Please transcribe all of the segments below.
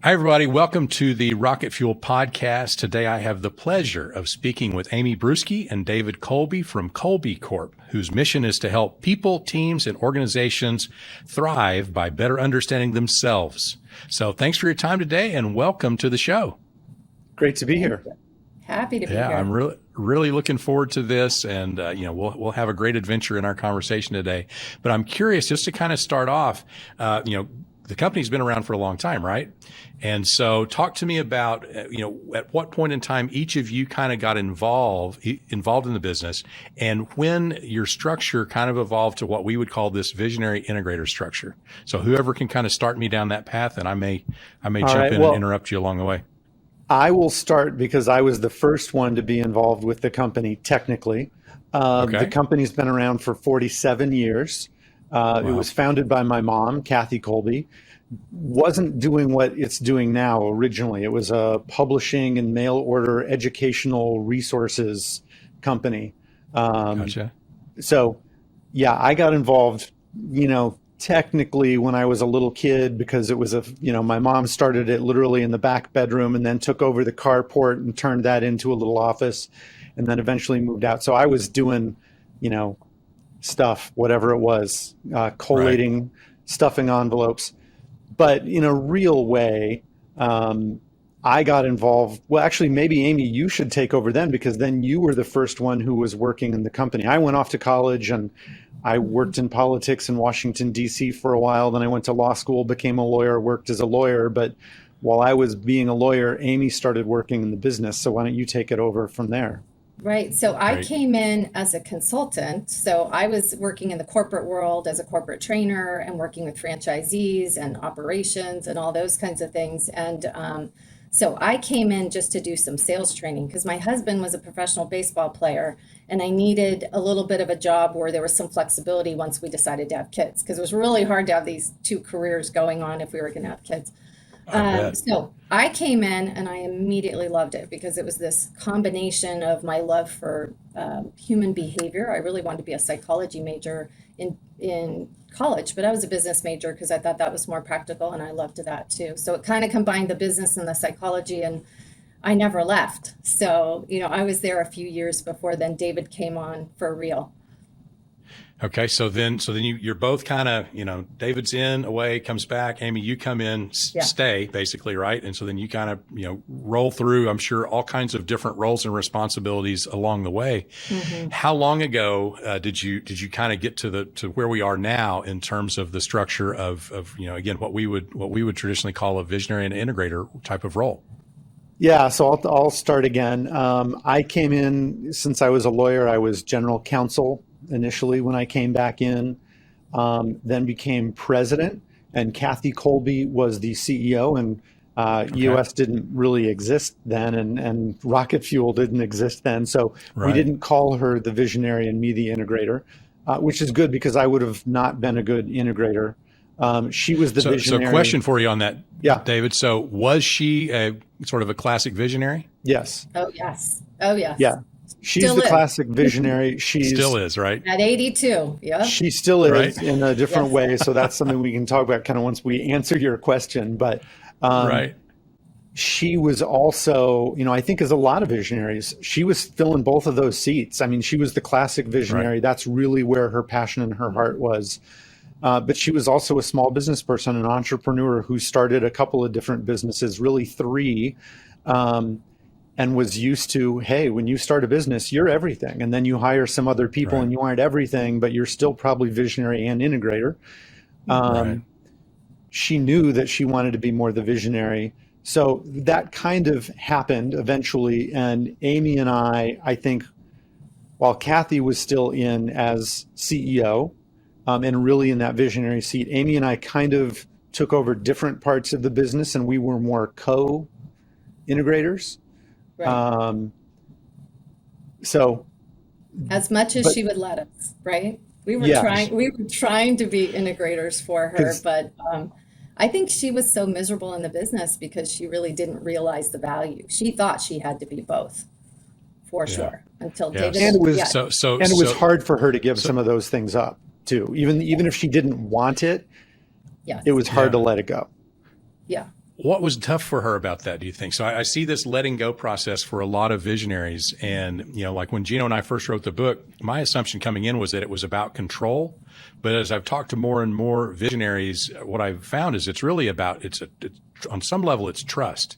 Hi, everybody. Welcome to the Rocket Fuel podcast. Today, I have the pleasure of speaking with Amy Bruske and David Kolbe from Kolbe Corp, whose mission is to help people, teams, and organizations thrive by better understanding themselves. So thanks for your time today and welcome to the show. Great to be here. Happy to be here. Yeah, I'm really looking forward to this, and we'll have a great adventure in our conversation today. But I'm curious, just to kind of start off, the company's been around for a long time, right? And so talk to me about, at what point in time each of you kind of got involved in the business, and when your structure kind of evolved to what we would call this visionary integrator structure. So whoever can kind of start me down that path, and I may jump in and interrupt you along the way. I will start because I was the first one to be involved with the company technically. Okay. The company's been around for 47 years. Wow. It was founded by my mom, Kathy Kolbe. Wasn't doing what it's doing now originally. It was a publishing and mail order educational resources company. Gotcha. So, yeah, I got involved, technically when I was a little kid because it was my mom started it literally in the back bedroom and then took over the carport and turned that into a little office and then eventually moved out. So I was doing, stuff, whatever it was, collating, right, stuffing envelopes. But in a real way, I got involved. Well, actually, maybe Amy, you should take over then because then you were the first one who was working in the company. I went off to college and I worked in politics in Washington, D.C. for a while. Then I went to law school, became a lawyer, worked as a lawyer. But while I was being a lawyer, Amy started working in the business. So why don't you take it over from there? Right. So I came in as a consultant. So I was working in the corporate world as a corporate trainer and working with franchisees and operations and all those kinds of things. And so I came in just to do some sales training because my husband was a professional baseball player and I needed a little bit of a job where there was some flexibility once we decided to have kids because it was really hard to have these two careers going on if we were going to have kids. So I came in and I immediately loved it because it was this combination of my love for human behavior. I really wanted to be a psychology major in college, but I was a business major because I thought that was more practical and I loved that too. So it kind of combined the business and the psychology and I never left. So, I was there a few years before then David came on for real. Okay. So then you're both kind of, David's in, away, comes back. Amy, you come in, stay basically, right? And so then you kind of, roll through, I'm sure, all kinds of different roles and responsibilities along the way. Mm-hmm. How long ago did you kind of get to where we are now in terms of the structure of again, what we would traditionally call a visionary and integrator type of role? Yeah, so I'll start again. I came in, since I was a lawyer, I was general counsel initially when I came back in, then became president, and Kathy Kolbe was the CEO, and US didn't really exist then, and Rocket Fuel didn't exist then, so we didn't call her the visionary and me the integrator, which is good because I would have not been a good integrator. She was the visionary. So question for you on that, yeah, David. So was she a sort of a classic visionary? Yes. Oh, yes. Oh, yes. Yeah. She's still the is. Classic visionary. She still is, right? At 82, yeah. She still is in a different Yes. way. So that's something we can talk about kind of once we answer your question. But she was also, I think as a lot of visionaries, she was filling both of those seats. I mean, she was the classic visionary. Right. That's really where her passion and her heart was. But she was also a small business person, an entrepreneur who started a couple of different businesses, really three, and was used to, hey, when you start a business, you're everything. And then you hire some other people and you aren't everything, but you're still probably visionary and integrator. She knew that she wanted to be more the visionary. So that kind of happened eventually. And Amy and I think, while Kathy was still in as CEO, and really in that visionary seat, Amy and I kind of took over different parts of the business and we were more co-integrators. Right. So as much as she would let us, right? We were trying to be integrators for her, but I think she was so miserable in the business because she really didn't realize the value. She thought she had to be both, for sure, until David. And it was hard for her to give some of those things up too. Even if she didn't want it, it was hard to let it go. Yeah. What was tough for her about that, do you think? So I see this letting go process for a lot of visionaries. And, like when Gino and I first wrote the book, my assumption coming in was that it was about control. But as I've talked to more and more visionaries, what I've found is it's really about, on some level, it's trust.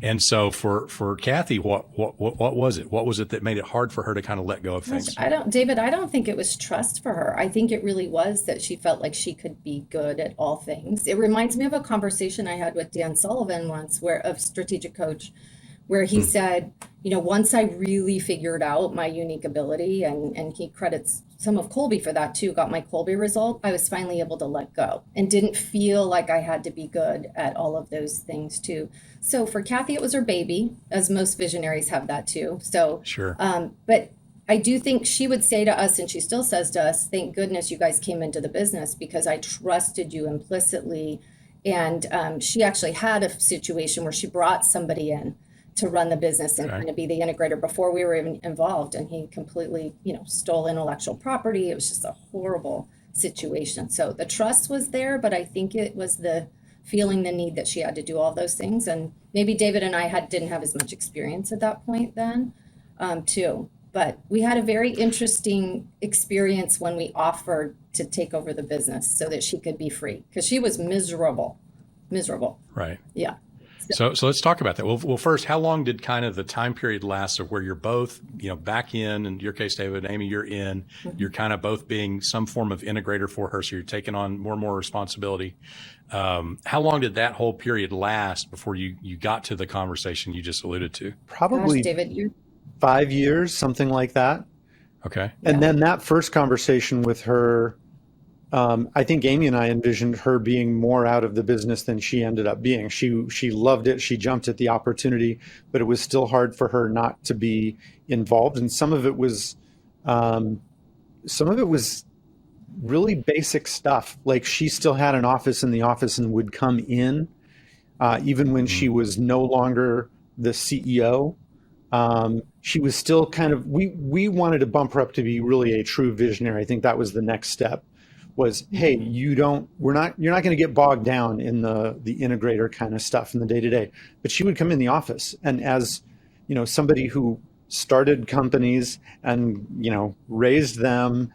And so for Kathy, what was it? What was it that made it hard for her to kind of let go of things? David, I don't think it was trust for her. I think it really was that she felt like she could be good at all things. It reminds me of a conversation I had with Dan Sullivan once, a strategic coach, where he said, once I really figured out my unique ability, and he credits some of Kolbe for that too, got my Kolbe result, I was finally able to let go and didn't feel like I had to be good at all of those things too. So for Kathy, it was her baby, as most visionaries have that too. So, sure. But I do think she would say to us, and she still says to us, thank goodness you guys came into the business because I trusted you implicitly. And she actually had a situation where she brought somebody in to run the business and kind of be the integrator before we were even involved. And he completely, stole intellectual property. It was just a horrible situation. So the trust was there, but I think it was the feeling the need that she had to do all those things. And maybe David and I didn't have as much experience at that point then, too. But we had a very interesting experience when we offered to take over the business so that she could be free, because she was miserable. Right. Yeah. So let's talk about that. Well, first, how long did kind of the time period last of where you're both, back in your case, David, Amy, you're in, you're kind of both being some form of integrator for her. So you're taking on more and more responsibility. How long did that whole period last before you got to the conversation you just alluded to? Probably Gosh, David, 5 years, something like that. Okay. And then that first conversation with her, I think Amy and I envisioned her being more out of the business than she ended up being. She loved it. She jumped at the opportunity, but it was still hard for her not to be involved. And some of it was really basic stuff. Like she still had an office in the office and would come in, even when she was no longer the CEO. She was still kind of, we wanted to bump her up to be really a true visionary. I think that was the next step. Was, hey, you're not going to get bogged down in the integrator kind of stuff in the day to day. But she would come in the office, and as somebody who started companies and raised them,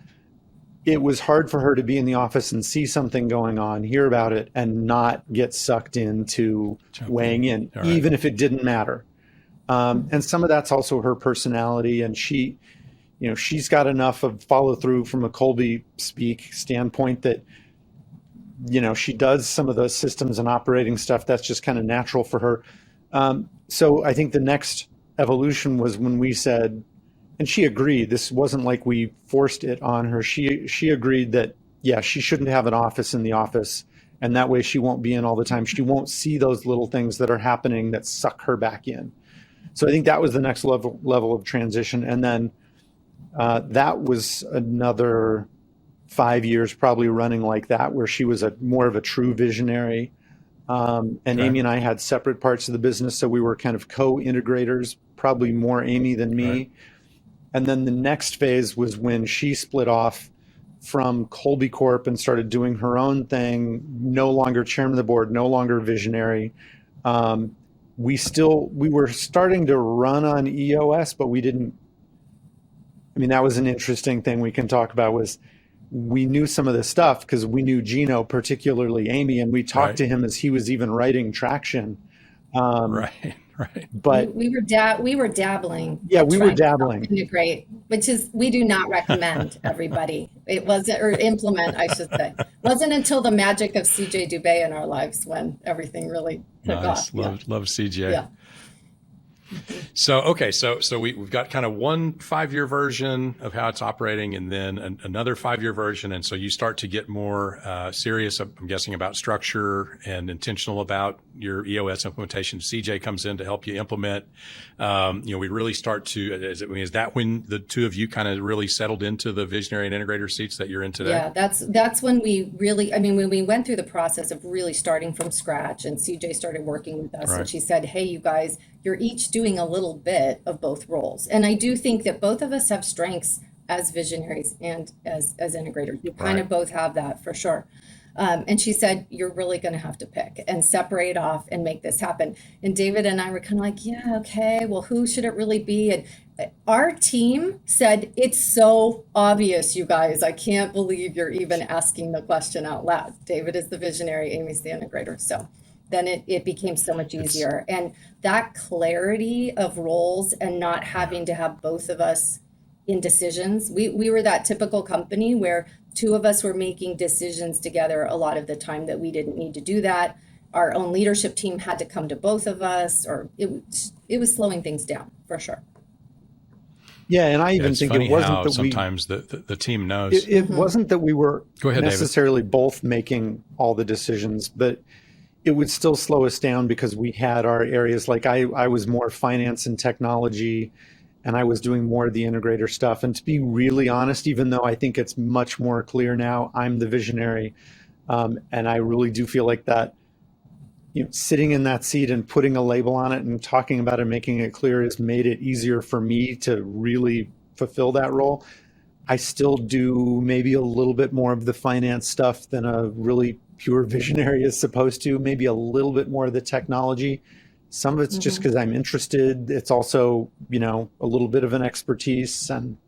it was hard for her to be in the office and see something going on, hear about it, and not get sucked into weighing in, even if it didn't matter. And some of that's also her personality, and she's got enough of follow through from a Kolbe speak standpoint that, she does some of the systems and operating stuff that's just kind of natural for her. So I think the next evolution was when we said, and she agreed, this wasn't like we forced it on her. She agreed that, yeah, she shouldn't have an office in the office. And that way she won't be in all the time. She won't see those little things that are happening that suck her back in. So I think that was the next level of transition. And then that was another 5 years probably running like that, where she was more of a true visionary. And Amy and I had separate parts of the business. So we were kind of co-integrators, probably more Amy than me. Right. And then the next phase was when she split off from Kolbe Corp and started doing her own thing, no longer chairman of the board, no longer visionary. We were starting to run on EOS, but we didn't. I mean, that was an interesting thing we can talk about. Was we knew some of this stuff because we knew Gino, particularly Amy, and we talked to him as he was even writing Traction. Right. But we were dabbling. Yeah, we were dabbling. Integrate, which is we do not recommend everybody. It wasn't, or implement, I should say. Wasn't until the magic of CJ Dubé in our lives when everything really took off. Love CJ. Yeah. So we've got kind of one 5-year version of how it's operating, and then another 5-year version. And so you start to get more serious, I'm guessing, about structure and intentional about your EOS implementation. CJ comes in to help you implement. We really start to. Is that when the two of you kind of really settled into the visionary and integrator seats that you're in today? Yeah, that's when we really. I mean, when we went through the process of really starting from scratch, and CJ started working with us, and she said, "Hey, you guys, you're each doing a little bit of both roles." And I do think that both of us have strengths as visionaries and as integrators. We kind of both have that for sure. And she said, you're really going to have to pick and separate off and make this happen. And David and I were kind of like, yeah, okay, well, who should it really be? And our team said, it's so obvious, you guys. I can't believe you're even asking the question out loud. David is the visionary, Amy's the integrator. So then it became so much easier. And that clarity of roles and not having to have both of us in decisions. We were that typical company where two of us were making decisions together a lot of the time that we didn't need to do that. Our own leadership team had to come to both of us, or it was slowing things down for sure. Yeah, and I even think it wasn't that sometimes the team knows. It wasn't that we were necessarily David. both making all the decisions, but it would still slow us down because we had our areas. Like I was more finance and technology, and I was doing more of the integrator stuff. And to be really honest, even though I think it's much more clear now, I'm the visionary. And I really do feel like that, sitting in that seat and putting a label on it and talking about it, making it clear has made it easier for me to really fulfill that role. I still do maybe a little bit more of the finance stuff than a really pure visionary is supposed to, maybe a little bit more of the technology. Some of it's just because I'm interested. It's also, a little bit of an expertise. And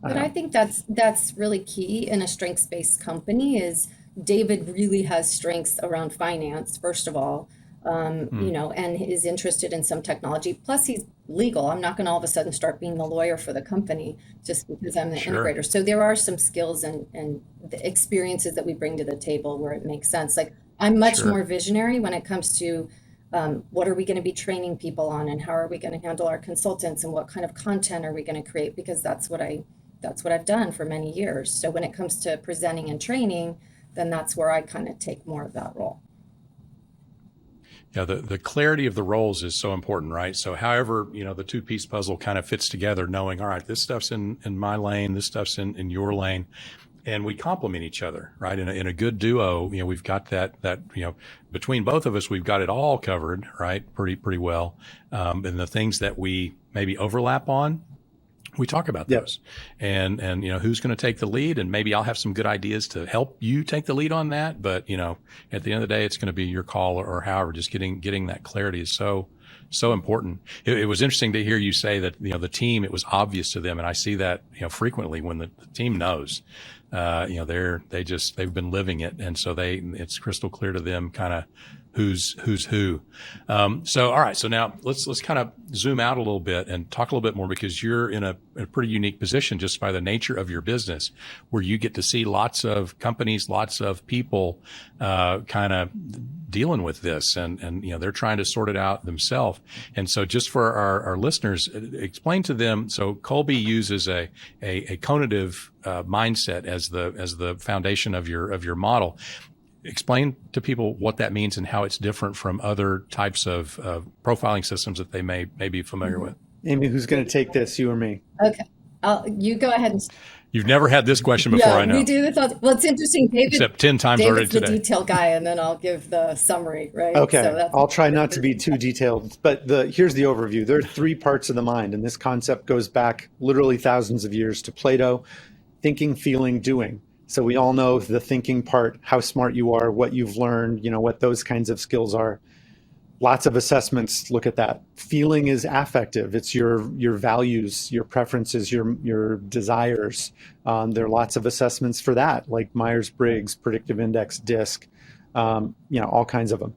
but I think that's really key in a strengths-based company is David really has strengths around finance, first of all, and is interested in some technology. Plus he's legal. I'm not going to all of a sudden start being the lawyer for the company just because I'm the integrator. So there are some skills and the experiences that we bring to the table where it makes sense. Like I'm much more visionary when it comes to what are we going to be training people on, and how are we going to handle our consultants, and what kind of content are we going to create? Because that's what I've done for many years. So when it comes to presenting and training, then that's where I kind of take more of that role. Yeah, the clarity of the roles is so important, right? So however, the two-piece puzzle kind of fits together, knowing, all right, this stuff's in my lane, this stuff's in your lane. And we complement each other, right? In a good duo, we've got that between both of us, we've got it all covered, right? Pretty well. And the things that we maybe overlap on, we talk about those. And who's going to take the lead, and maybe I'll have some good ideas to help you take the lead on that. But, at the end of the day, it's going to be your call, or however, just getting that clarity is so important. It was interesting to hear you say that, the team, it was obvious to them. And I see that, frequently when the team knows, they've been living it. And so it's crystal clear to them kind of who's who. So, all right. So now let's kind of zoom out a little bit and talk a little bit more, because you're in a pretty unique position just by the nature of your business, where you get to see lots of companies, lots of people, kind of dealing with this, and they're trying to sort it out themselves. And so just for our listeners, explain to them. So Kolbe uses a conative mindset as the foundation of your model. Explain to people what that means and how it's different from other types of profiling systems that they may be familiar with. Amy, who's going to take this, you or me? Okay, you go ahead and. You've never had this question before, I know. We do this. Well, it's interesting. Except 10 times already today. David's the detail guy, and then I'll give the summary, right? Okay, So I'll try not to be too detailed, but here's the overview. There are 3 parts of the mind, and this concept goes back literally thousands of years to Plato: thinking, feeling, doing. So we all know the thinking part, how smart you are, what you've learned, what those kinds of skills are. Lots of assessments look at that. Feeling is affective. It's your values, your preferences, your desires. There are lots of assessments for that, like Myers-Briggs, Predictive Index, DISC, all kinds of them.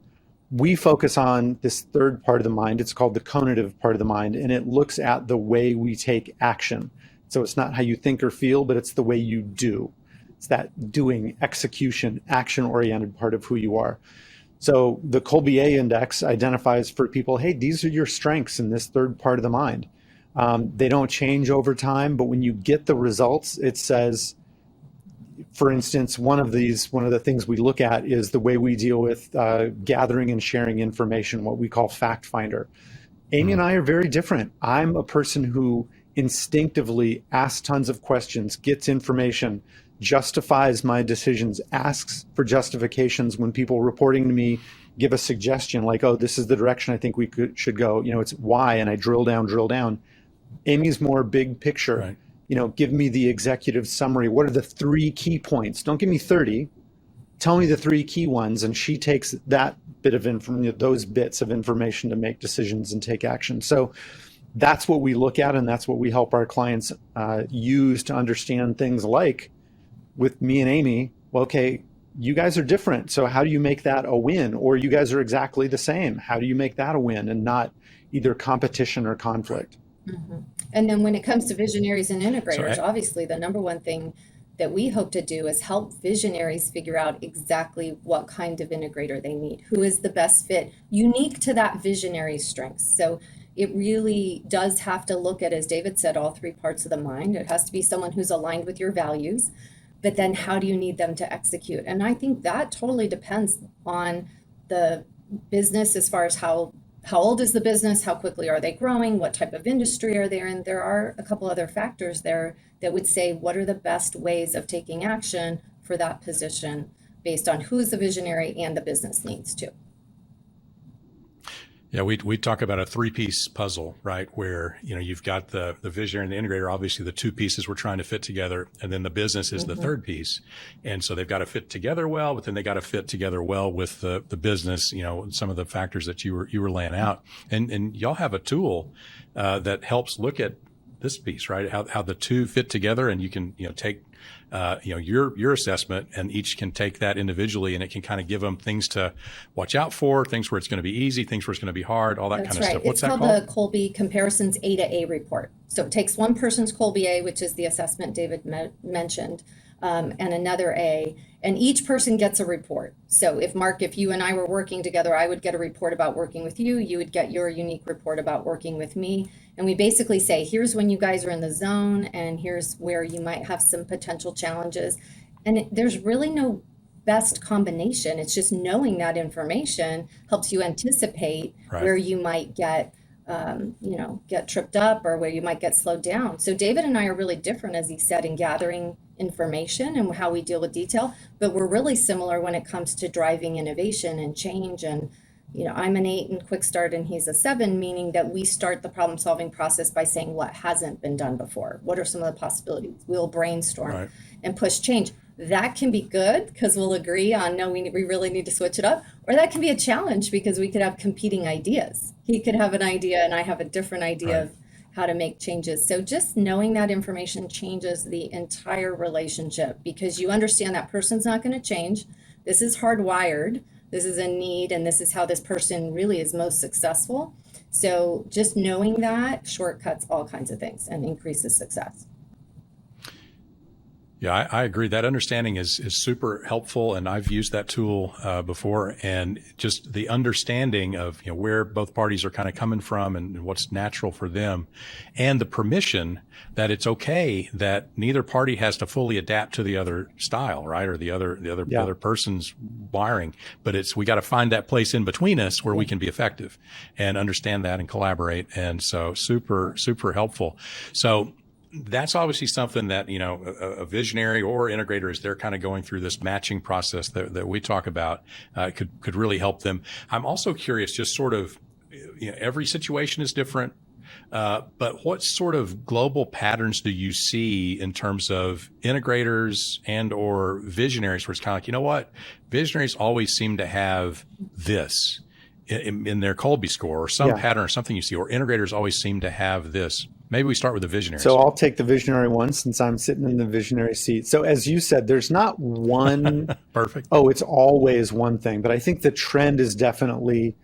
We focus on this third part of the mind. It's called the conative part of the mind, and it looks at the way we take action. So it's not how you think or feel, but it's the way you do. It's that doing, execution, action-oriented part of who you are. So the Kolbe index identifies for people, hey, these are your strengths in this third part of the mind. They don't change over time, but when you get the results, it says, for instance, one of the things we look at is the way we deal with gathering and sharing information, what we call fact finder. Amy and I are very different. I'm a person who instinctively asks tons of questions, gets information, justifies my decisions, asks for justifications when people reporting to me give a suggestion like, oh, this is the direction I think we should go. It's why, and I drill down. Amy's more big picture. Right. Give me the executive summary. What are the 3 key points? Don't give me 30. tell me the three key ones. And she takes that bit of those bits of information to make decisions and take action. So that's what we look at, and that's what we help our clients use to understand things like, with me and Amy, well, okay, you guys are different. So how do you make that a win? Or you guys are exactly the same. How do you make that a win and not either competition or conflict? Mm-hmm. And then when it comes to visionaries and integrators, obviously the number one thing that we hope to do is help visionaries figure out exactly what kind of integrator they need, who is the best fit, unique to that visionary's strengths. So it really does have to look at, as David said, all three parts of the mind. It has to be someone who's aligned with your values, but then how do you need them to execute? And I think that totally depends on the business, as far as how old is the business, how quickly are they growing, what type of industry are they in. There are a couple other factors there that would say what are the best ways of taking action for that position based on who's the visionary and the business needs too. Yeah, we talk about a three-piece puzzle, right? Where, you've got the visionary and the integrator, obviously the two pieces we're trying to fit together, and then the business is the third piece. And so they've got to fit together well, but then they got to fit together well with the business, some of the factors that you were laying out. And y'all have a tool that helps look at this piece, right? How the two fit together, and you can, take your assessment, and each can take that individually, and it can kind of give them things to watch out for, things where it's going to be easy, things where it's going to be hard, all that kind of stuff. What's that called? It's called the Kolbe Comparisons A to A report. So it takes one person's Kolbe A, which is the assessment David mentioned, and another A, and each person gets a report. So if you and I were working together, I would get a report about working with you, you would get your unique report about working with me. And we basically say, here's when you guys are in the zone, and here's where you might have some potential challenges. And there's really no best combination. It's just knowing that information helps you anticipate where you might get tripped up, or where you might get slowed down. So David and I are really different, as he said, in gathering information and how we deal with detail, but we're really similar when it comes to driving innovation and change. And I'm an 8 in Quick Start and he's a 7, meaning that we start the problem solving process by saying what hasn't been done before. What are some of the possibilities? We'll brainstorm and push change. That can be good because we'll agree on, no, we really need to switch it up. Or that can be a challenge because we could have competing ideas. He could have an idea and I have a different idea of how to make changes. So just knowing that information changes the entire relationship, because you understand that person's not going to change. This is hardwired. This is a need, and this is how this person really is most successful. So just knowing that shortcuts all kinds of things and increases success. Yeah, I agree. That understanding is super helpful, and I've used that tool before. And just the understanding of where both parties are kind of coming from and what's natural for them, and the permission that it's okay that neither party has to fully adapt to the other style, right, or the other person's wiring. But we got to find that place in between us where we can be effective and understand that and collaborate. And so super helpful. So that's obviously something that, a visionary or integrator, as they're kind of going through this matching process that we talk about, could really help them. I'm also curious, just sort of, every situation is different, but what sort of global patterns do you see in terms of integrators and or visionaries, where it's kind of like, visionaries always seem to have this in their Kolbe score, or some pattern or something you see, or integrators always seem to have this. Maybe we start with the visionary. So I'll take the visionary one since I'm sitting in the visionary seat. So as you said, there's not one. Perfect. It's always one thing. But I think the trend is definitely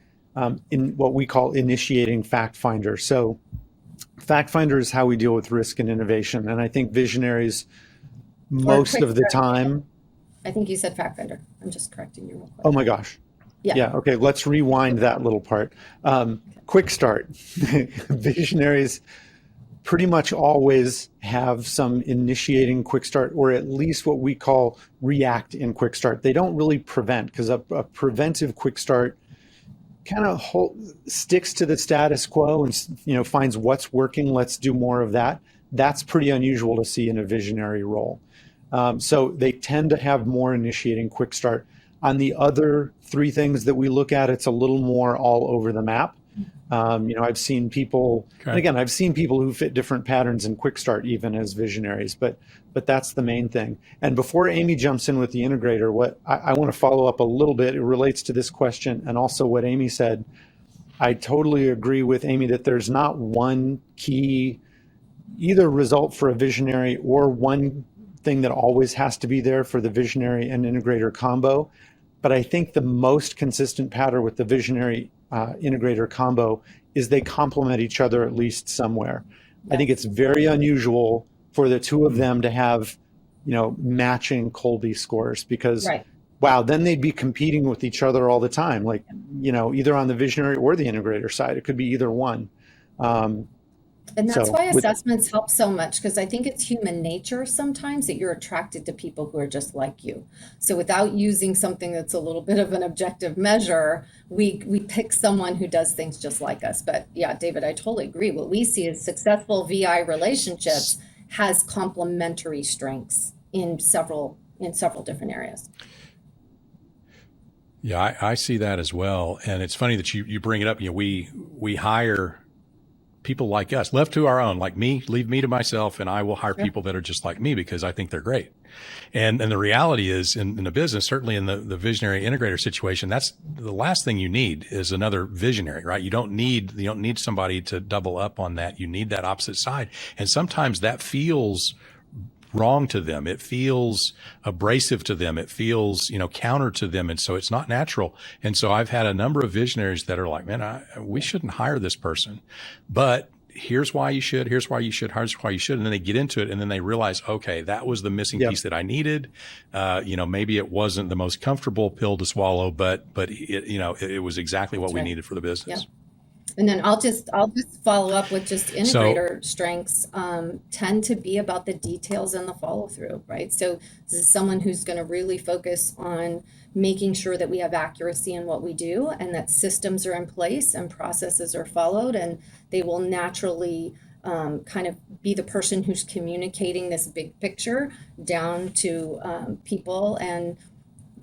in what we call initiating fact finder. So fact finder is how we deal with risk and innovation. And I think visionaries, most of the time. I think you said fact finder. I'm just correcting you real quick. Oh my gosh. Yeah. Okay. Let's rewind that little part. Quick start. Visionaries pretty much always have some initiating quick start, or at least what we call react in quick start. They don't really prevent, because a preventive quick start kind of sticks to the status quo and finds what's working. Let's do more of that. That's pretty unusual to see in a visionary role. So they tend to have more initiating quick start. On the other three things that we look at, it's a little more all over the map. I've seen people, and again, I've seen people who fit different patterns in Quick Start even as visionaries, but that's the main thing. And before Amy jumps in with the integrator, what I want to follow up a little bit, it relates to this question and also what Amy said. I totally agree with Amy that there's not one key either result for a visionary or one thing that always has to be there for the visionary and integrator combo. But I think the most consistent pattern with the visionary integrator combo is they complement each other at least somewhere. Yes. I think it's very unusual for the two of them to have, matching Kolbe scores because, right. Wow, then they'd be competing with each other all the time, like, either on the visionary or the integrator side. It could be either one. And that's why assessments help so much, because I think it's human nature sometimes that you're attracted to people who are just like you. So without using something that's a little bit of an objective measure, we pick someone who does things just like us. But yeah, David, I totally agree. What we see is successful VI relationships has complementary strengths in several different areas. Yeah, I see that as well. And it's funny that you bring it up. We hire people like us, left to our own, like me, leave me to myself, and I will hire people that are just like me because I think they're great. And the reality is in the business, certainly in the visionary integrator situation, that's the last thing you need is another visionary, right? You don't need somebody to double up on that. You need that opposite side. And sometimes that feels wrong to them. It feels abrasive to them. It feels, counter to them. And so it's not natural. And so I've had a number of visionaries that are like, man, we shouldn't hire this person, but here's why you should, here's why you should, here's why you should. And then they get into it and then they realize, okay, that was the missing piece that I needed. Maybe it wasn't the most comfortable pill to swallow, but it was exactly what we needed for the business. Yep. And then I'll just follow up with just integrator strengths tend to be about the details and the follow through, right? So this is someone who's going to really focus on making sure that we have accuracy in what we do and that systems are in place and processes are followed, and they will naturally kind of be the person who's communicating this big picture down to people. And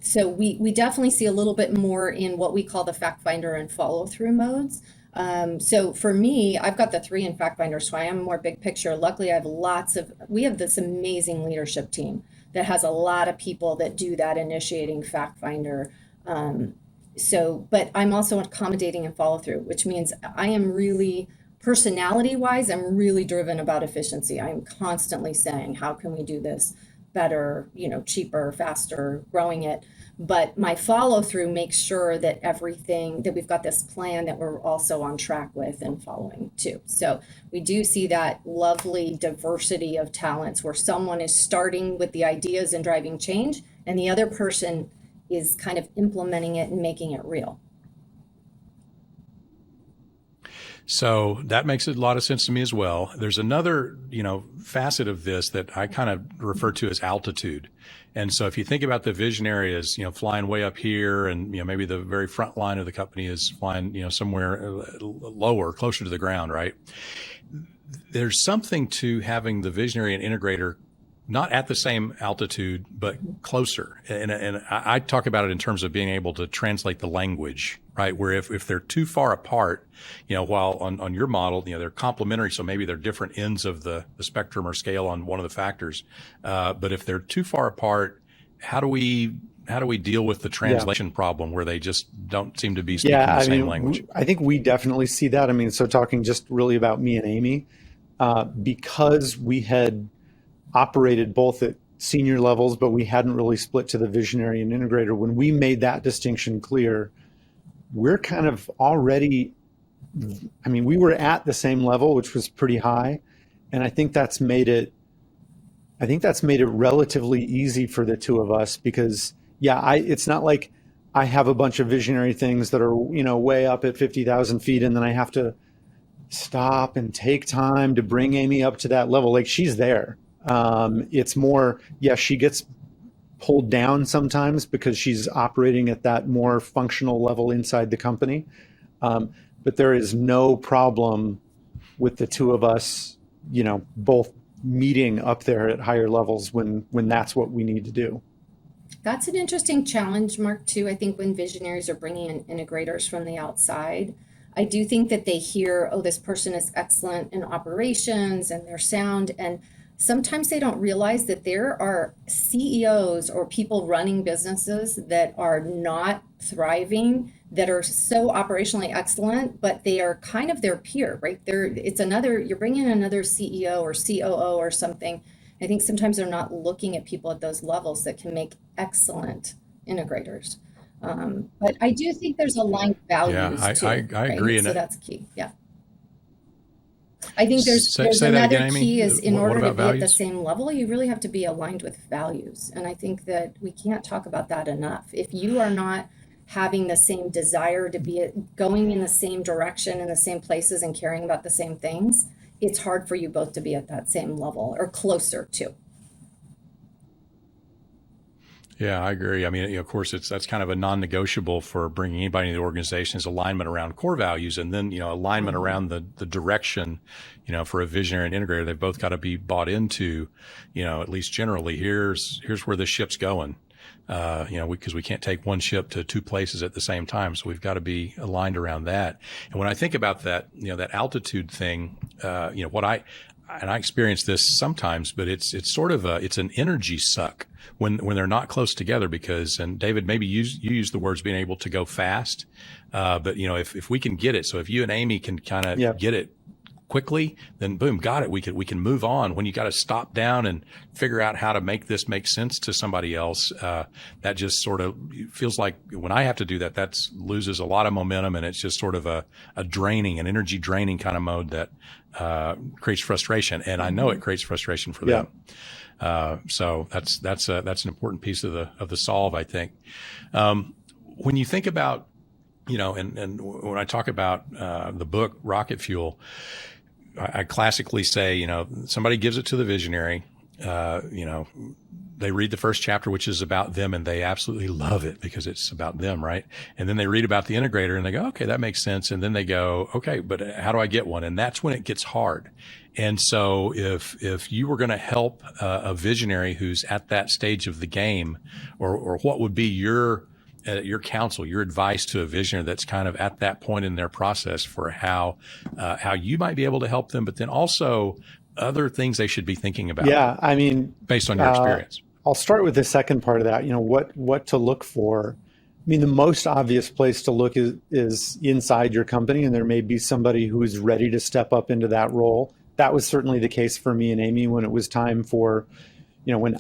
so we definitely see a little bit more in what we call the fact finder and follow through modes. So for me, I've got the 3 in fact finder, so I am more big picture. Luckily, we have this amazing leadership team that has a lot of people that do that initiating fact finder. But I'm also accommodating and follow through, which means I am really, personality wise, I'm really driven about efficiency. I'm constantly saying, how can we do this better, cheaper, faster, growing it. But my follow through makes sure that that we've got this plan that we're also on track with and following too. So we do see that lovely diversity of talents where someone is starting with the ideas and driving change, and the other person is kind of implementing it and making it real. So that makes a lot of sense to me as well. There's another, facet of this that I kind of refer to as altitude. And so if you think about the visionary as, flying way up here and, maybe the very front line of the company is flying, somewhere lower, closer to the ground, right? There's something to having the visionary and integrator not at the same altitude, but closer. And I talk about it in terms of being able to translate the language, right? Where if they're too far apart, while on your model, they're complementary. So maybe they're different ends of the spectrum or scale on one of the factors. But if they're too far apart, how do we deal with the translation problem where they just don't seem to be speaking the same language? I think we definitely see that. So talking just really about me and Amy, because we had operated both at senior levels, but we hadn't really split to the visionary and integrator. When we made that distinction clear, we're kind of already, we were at the same level, which was pretty high. And I think that's made it relatively easy for the two of us because it's not like I have a bunch of visionary things that are, way up at 50,000 feet. And then I have to stop and take time to bring Amy up to that level. Like she's there. It's more, she gets pulled down sometimes because she's operating at that more functional level inside the company. But there is no problem with the two of us, both meeting up there at higher levels when that's what we need to do. That's an interesting challenge, Mark, too. I think when visionaries are bringing in integrators from the outside, I do think that they hear, oh, this person is excellent in operations and they're sound. And sometimes they don't realize that there are CEOs or people running businesses that are not thriving, that are so operationally excellent, but they are kind of their peer, right? You're bringing in another CEO or COO or something. I think sometimes they're not looking at people at those levels that can make excellent integrators. But I do think there's aligned values too. I right? agree. So that's key. Yeah. I think there's Say that another again, Amy. key is in What order to about be at the values? same level, you really have to be aligned with values. And I think that we can't talk about that enough. If you are not having the same desire to be going in the same direction in the same places and caring about the same things, it's hard for you both to be at that same level or closer to. Yeah, I agree. I mean, of course, that's kind of a non-negotiable for bringing anybody into the organization is alignment around core values, and then alignment around the direction. For a visionary and integrator, they've both got to be bought into. At least generally, here's where the ship's going. Because we can't take one ship to two places at the same time, so we've got to be aligned around that. And when I think about that, that altitude thing, I experience this sometimes, but it's sort of it's an energy suck when they're not close together and David, maybe you use the words being able to go fast. But if we can get it, so if you and Amy can kind of get it quickly, then boom, got it. We can move on. When you got to stop down and figure out how to make this make sense to somebody else, that just sort of feels like when I have to do that, loses a lot of momentum, and it's just sort of an energy draining kind of mode that creates frustration. And I know it creates frustration for them. So that's an important piece of the solve, I think. When you think about, and when I talk about the book Rocket Fuel, I classically say, somebody gives it to the visionary, they read the first chapter, which is about them, and they absolutely love it because it's about them, right? And then they read about the integrator and they go, okay, that makes sense. And then they go, okay, but how do I get one? And that's when it gets hard. And so if you were going to help a visionary who's at that stage of the game, or what would be your counsel, your advice to a visionary that's kind of at that point in their process for how you might be able to help them, but then also other things they should be thinking about. Yeah, I mean, based on your experience. I'll start with the second part of that. What to look for. I mean, the most obvious place to look is inside your company, and there may be somebody who is ready to step up into that role. That was certainly the case for me and Amy when it was time for, when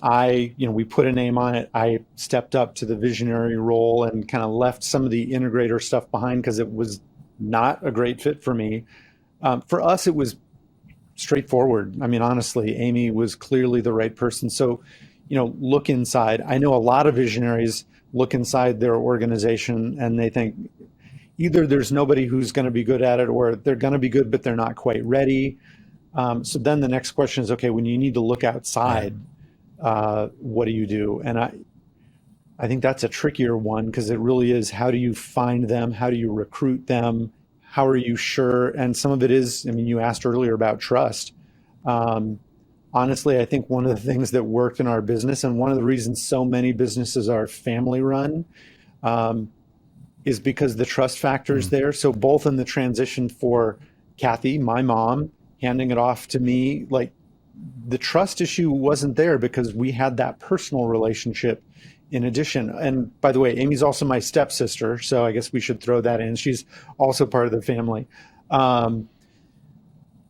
we put a name on it, I stepped up to the visionary role and kind of left some of the integrator stuff behind because it was not a great fit for me. For us, it was straightforward. I mean, honestly, Amy was clearly the right person. So, look inside. I know a lot of visionaries look inside their organization and they think either there's nobody who's going to be good at it, or they're going to be good, but they're not quite ready. So then the next question is, okay, when you need to look outside, what do you do? And I think that's a trickier one because it really is, how do you find them? How do you recruit them? How are you sure? And some of it is, you asked earlier about trust. Honestly, I think one of the things that worked in our business, and one of the reasons so many businesses are family run, is because the trust factor is there. So both in the transition for Kathy, my mom, handing it off to me, like the trust issue wasn't there because we had that personal relationship in addition. And by the way, Amy's also my stepsister, so I guess we should throw that in. She's also part of the family.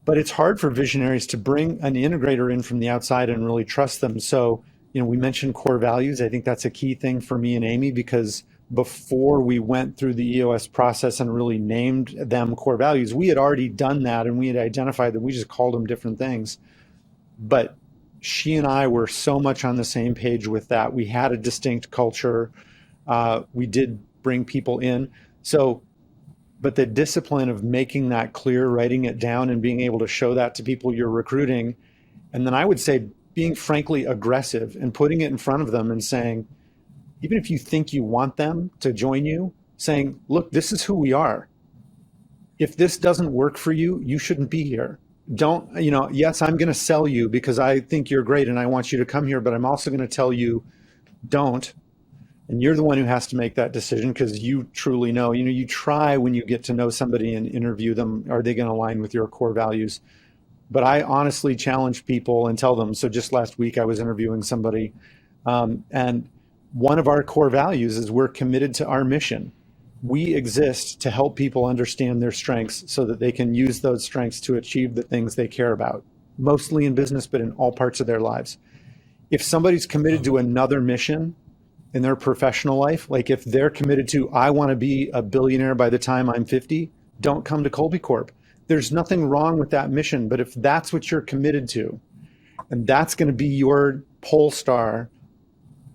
But it's hard for visionaries to bring an integrator in from the outside and really trust them. So, we mentioned core values. I think that's a key thing for me and Amy, because before we went through the EOS process and really named them core values, we had already done that and we had identified them. We just called them different things. But she and I were so much on the same page with that. We had a distinct culture. We did bring people in. But the discipline of making that clear, writing it down, and being able to show that to people you're recruiting. And then I would say being frankly aggressive and putting it in front of them and saying, even if you think you want them to join you, saying, look, this is who we are. If this doesn't work for you, you shouldn't be here. Don't, yes, I'm going to sell you because I think you're great and I want you to come here, but I'm also going to tell you, don't. And you're the one who has to make that decision because you truly know. You try when you get to know somebody and interview them, are they going to align with your core values? But I honestly challenge people and tell them. So just last week, I was interviewing somebody, and one of our core values is we're committed to our mission. We exist to help people understand their strengths so that they can use those strengths to achieve the things they care about, mostly in business, but in all parts of their lives. If somebody's committed to another mission in their professional life, like if they're committed to, I want to be a billionaire by the time I'm 50, don't come to Kolbe Corp. There's nothing wrong with that mission, but if that's what you're committed to, and that's going to be your pole star,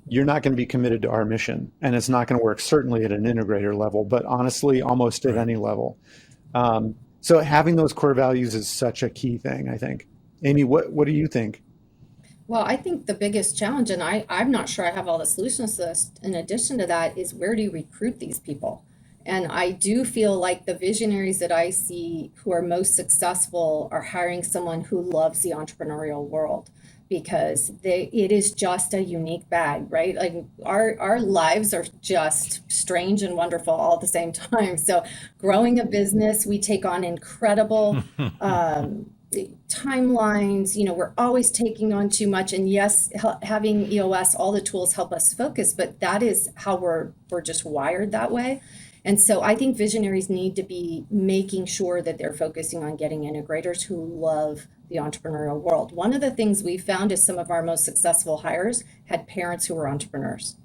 you're not going to be committed to our mission, and it's not going to work, certainly at an integrator level, but honestly, almost at any level. So having those core values is such a key thing, I think. Amy, what do you think? Well, I think the biggest challenge, and I'm not sure I have all the solutions to this, in addition to that, is where do you recruit these people? And I do feel like the visionaries that I see who are most successful are hiring someone who loves the entrepreneurial world, because it is just a unique bag, right? Like our lives are just strange and wonderful all at the same time. So growing a business, we take on incredible timelines. We're always taking on too much. And yes, having EOS, all the tools help us focus, but that is how we're just wired that way. And so I think visionaries need to be making sure that they're focusing on getting integrators who love the entrepreneurial world. One of the things we found is some of our most successful hires had parents who were entrepreneurs,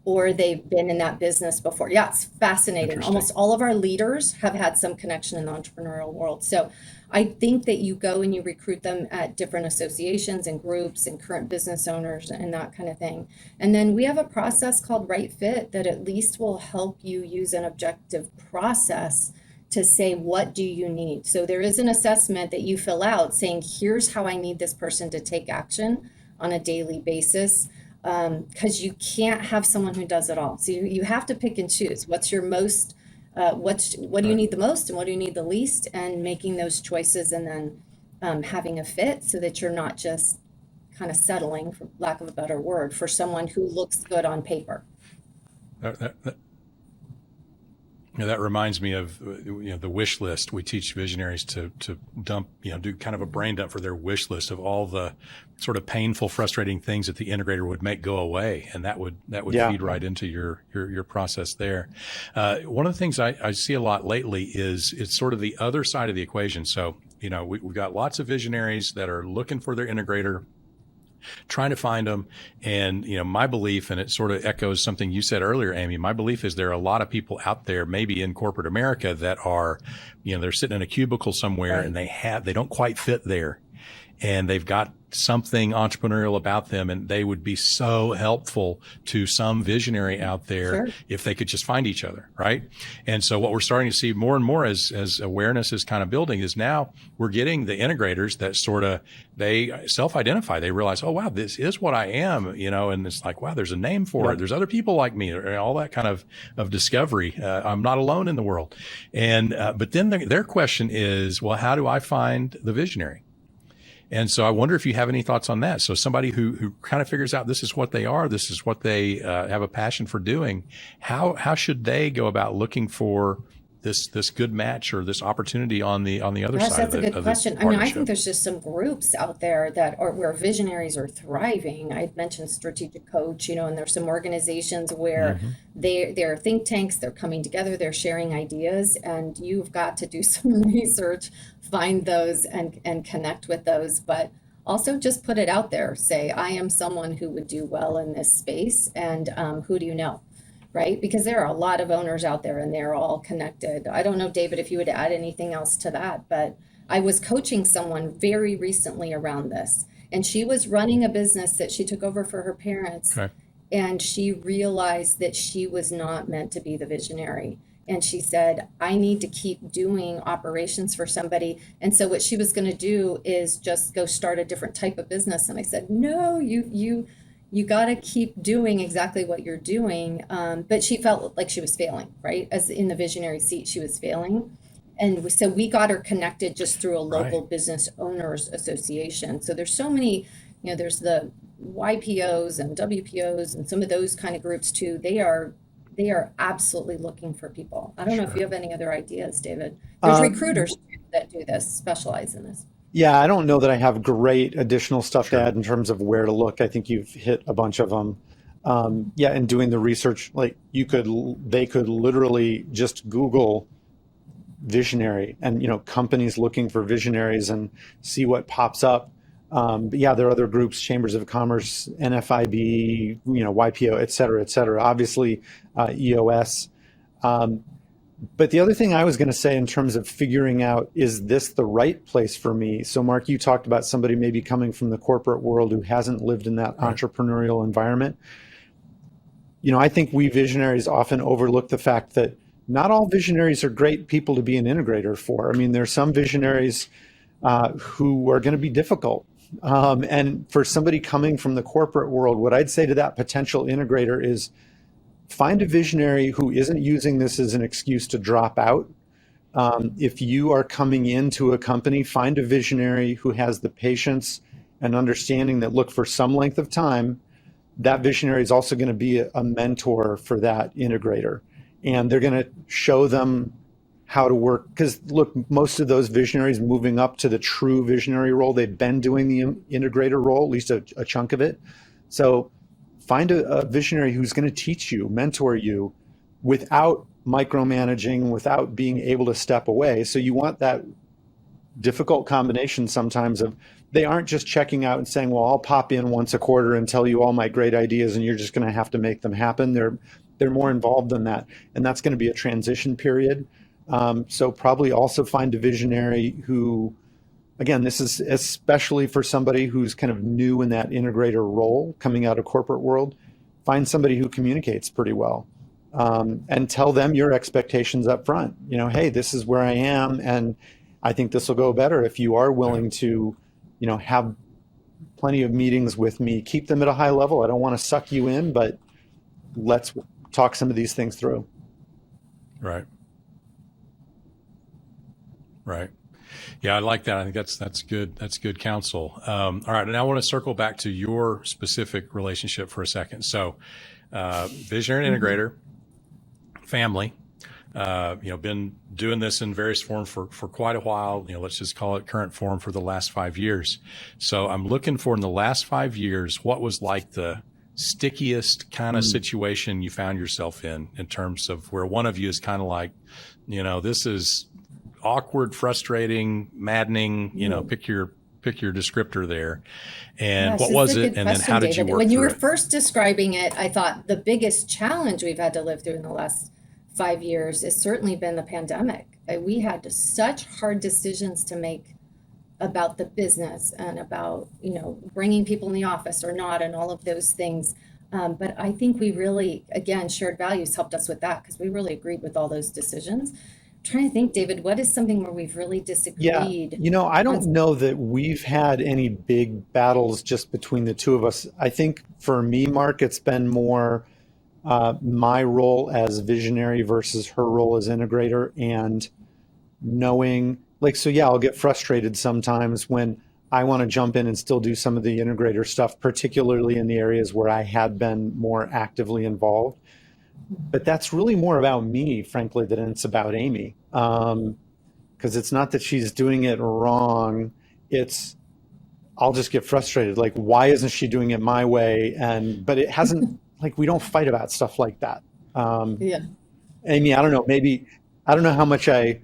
or they've been in that business before. Yeah, it's fascinating. Almost all of our leaders have had some connection in the entrepreneurial world. So I think that you go and you recruit them at different associations and groups and current business owners and that kind of thing. And then we have a process called Right Fit that at least will help you use an objective process to say, what do you need? So there is an assessment that you fill out saying, here's how I need this person to take action on a daily basis. Because you can't have someone who does it all. So you have to pick and choose. What's your most, what do you need the most and what do you need the least? And making those choices, and then having a fit so that you're not just kind of settling, for lack of a better word, for someone who looks good on paper. That reminds me of the wish list. We teach visionaries to dump, do kind of a brain dump for their wish list of all the sort of painful, frustrating things that the integrator would make go away, and that would feed right into your process there. One of the things I see a lot lately is it's sort of the other side of the equation. So we've got lots of visionaries that are looking for their integrator, trying to find them. And, my belief, and it sort of echoes something you said earlier, Amy, my belief is there are a lot of people out there, maybe in corporate America, that are, they're sitting in a cubicle somewhere, right, and they don't quite fit there. And they've got something entrepreneurial about them, and they would be so helpful to some visionary out there, sure, if they could just find each other, right? And so what we're starting to see more and more as awareness is kind of building is now we're getting the integrators that sort of, they self-identify. They realize, oh, wow, this is what I am, and it's like, wow, there's a name for it. There's other people like me, or all that kind of discovery. I'm not alone in the world. And but then their question is, well, how do I find the visionary? And so I wonder if you have any thoughts on that. So somebody who kind of figures out this is what they are, this is what they have a passion for doing. How should they go about looking for this good match or this opportunity on the other Gosh, side? That's of the, a good question. I think there's just some groups out there that are where visionaries are thriving. I mentioned Strategic Coach, and there's some organizations where they're think tanks, they're coming together, they're sharing ideas, and you've got to do some research, find those and connect with those, but also just put it out there. Say, I am someone who would do well in this space, and who do you know? Right? Because there are a lot of owners out there and they're all connected. I don't know, David, if you would add anything else to that, but I was coaching someone very recently around this, and she was running a business that she took over for her parents. Okay. And she realized that she was not meant to be the visionary. And she said, I need to keep doing operations for somebody. And so what she was going to do is just go start a different type of business. And I said, no, you got to keep doing exactly what you're doing. But she felt like she was failing, right? As in the visionary seat, she was failing. And so we got her connected just through a local business owners association. So there's so many, there's the YPOs and WPOs and some of those kind of groups too, they are absolutely looking for people. I don't know if you have any other ideas, David. There's recruiters too that do this, specialize in this. Yeah, I don't know that I have great additional stuff to add in terms of where to look. I think you've hit a bunch of them. Yeah, and doing the research, like they could literally just Google visionary and, companies looking for visionaries and see what pops up. But yeah, there are other groups, chambers of commerce, NFIB, YPO, et cetera, obviously EOS. But the other thing I was going to say in terms of figuring out, is this the right place for me? So Mark, you talked about somebody maybe coming from the corporate world who hasn't lived in that entrepreneurial environment. I think we visionaries often overlook the fact that not all visionaries are great people to be an integrator for. I mean, there's some visionaries who are going to be difficult. And for somebody coming from the corporate world, what I'd say to that potential integrator is find a visionary who isn't using this as an excuse to drop out. If you are coming into a company, find a visionary who has the patience and understanding that, look, for some length of time, that visionary is also going to be a mentor for that integrator. And they're going to show them how to work. Because look, most of those visionaries moving up to the true visionary role, they've been doing the integrator role, at least a chunk of it. So find a visionary who's going to teach you, mentor you without micromanaging, without being able to step away. So you want that difficult combination sometimes of, they aren't just checking out and saying, well, I'll pop in once a quarter and tell you all my great ideas and you're just going to have to make them happen. They're more involved than that. And that's going to be a transition period. So probably also find a visionary who, again, this is especially for somebody who's kind of new in that integrator role coming out of corporate world. Find somebody who communicates pretty well, and tell them your expectations up front. Hey, this is where I am, and I think this will go better if you are willing to, have plenty of meetings with me. Keep them at a high level. I don't want to suck you in, but let's talk some of these things through. Right. Yeah, I like that. I think that's good. That's good counsel. All right. And I want to circle back to your specific relationship for a second. So, visionary and integrator, family, been doing this in various forms for quite a while. Let's just call it current form for the last 5 years. So I'm looking for, in the last 5 years, what was like the stickiest kind of situation you found yourself in terms of where one of you is kind of like, this is awkward, frustrating, maddening, pick your descriptor there. And what was it? And then how did you work through it? When you were first describing it, I thought the biggest challenge we've had to live through in the last 5 years has certainly been the pandemic. We had such hard decisions to make about the business and about, bringing people in the office or not, and all of those things. But I think we really, again, shared values helped us with that, because we really agreed with all those decisions. Trying to think, David, what is something where we've really disagreed? Yeah, I don't know that we've had any big battles just between the two of us. I think for me, Mark, it's been more my role as visionary versus her role as integrator, and knowing, I'll get frustrated sometimes when I want to jump in and still do some of the integrator stuff, particularly in the areas where I had been more actively involved. But that's really more about me, frankly, than it's about Amy. Because it's not that she's doing it wrong. It's, I'll just get frustrated. Like, why isn't she doing it my way? But it hasn't, we don't fight about stuff like that. Amy, I don't know, I don't know how much I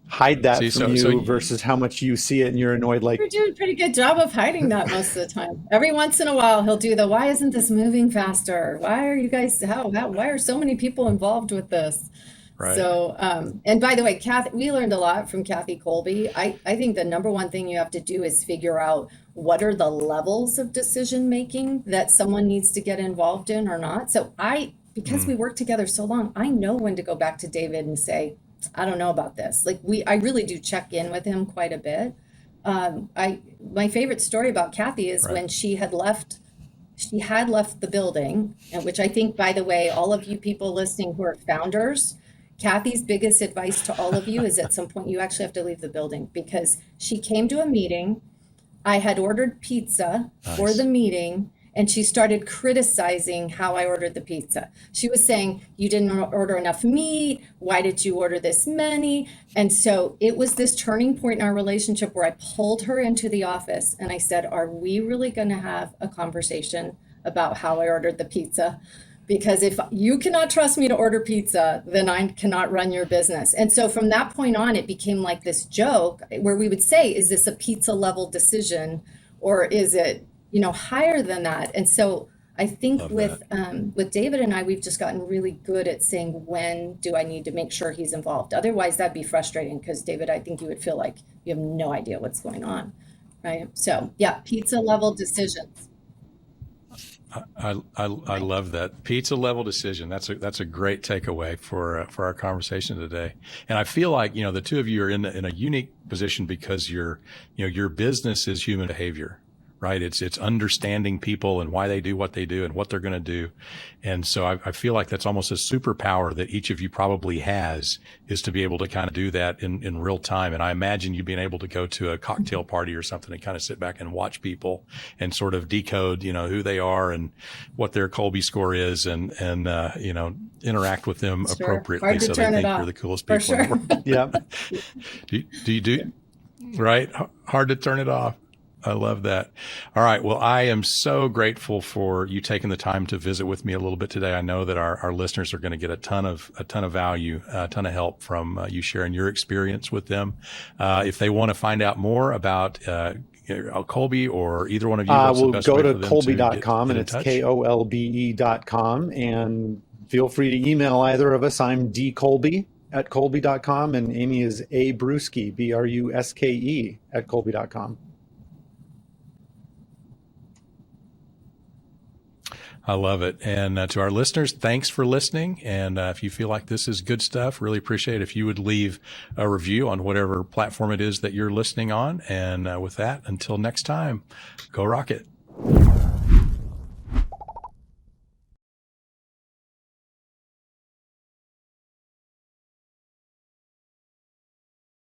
hide that from you versus how much you see it and you're annoyed. You're doing a pretty good job of hiding that most of the time. Every once in a while, he'll do why isn't this moving faster? Why are you guys, why are so many people involved with this? Right. So, and by the way, Kathy, we learned a lot from Kathy Kolbe. I think the number one thing you have to do is figure out what are the levels of decision making that someone needs to get involved in or not. So because we work together so long, I know when to go back to David and say, I don't know about this. I really do check in with him quite a bit. My favorite story about Kathy is when she had left the building, and which I think, by the way, all of you people listening who are founders, Kathy's biggest advice to all of you is at some point you actually have to leave the building, because she came to a meeting. I had ordered pizza for the meeting, And she started criticizing how I ordered the pizza. She was saying, you didn't order enough meat. Why did you order this many? And so it was this turning point in our relationship where I pulled her into the office and I said, are we really going to have a conversation about how I ordered the pizza? Because if you cannot trust me to order pizza, then I cannot run your business. And so from that point on, it became like this joke where we would say, is this a pizza level decision or is it, higher than that? And so I think with David and I, we've just gotten really good at saying, when do I need to make sure he's involved? Otherwise, that'd be frustrating because David, I think you would feel like you have no idea what's going on, right? So yeah, pizza level decisions. I love that pizza level decision. That's a great takeaway for our conversation today. And I feel like, the two of you are in a unique position because your business is human behavior, right? It's understanding people and why they do what they do and what they're going to do. And so I feel like that's almost a superpower that each of you probably has, is to be able to kind of do that in real time. And I imagine you being able to go to a cocktail party or something and kind of sit back and watch people and sort of decode, who they are and what their Kolbe score is and interact with them appropriately so they think you're the coolest people in the world. Yeah. Do you do? Right. Hard to turn it off. I love that. All right. Well, I am so grateful for you taking the time to visit with me a little bit today. I know that our listeners are going to get a ton of value, a ton of help from you sharing your experience with them. If they want to find out more about Kolbe or either one of you, we'll go to Kolbe.com, and it's KOLBE.com, and feel free to email either of us. I'm dkolbe@kolbe.com, and Amy is A Bruske, BRUSKE @kolbe.com. I love it. And to our listeners, thanks for listening. And if you feel like this is good stuff, really appreciate it if you would leave a review on whatever platform it is that you're listening on. And with that, until next time, go rock it.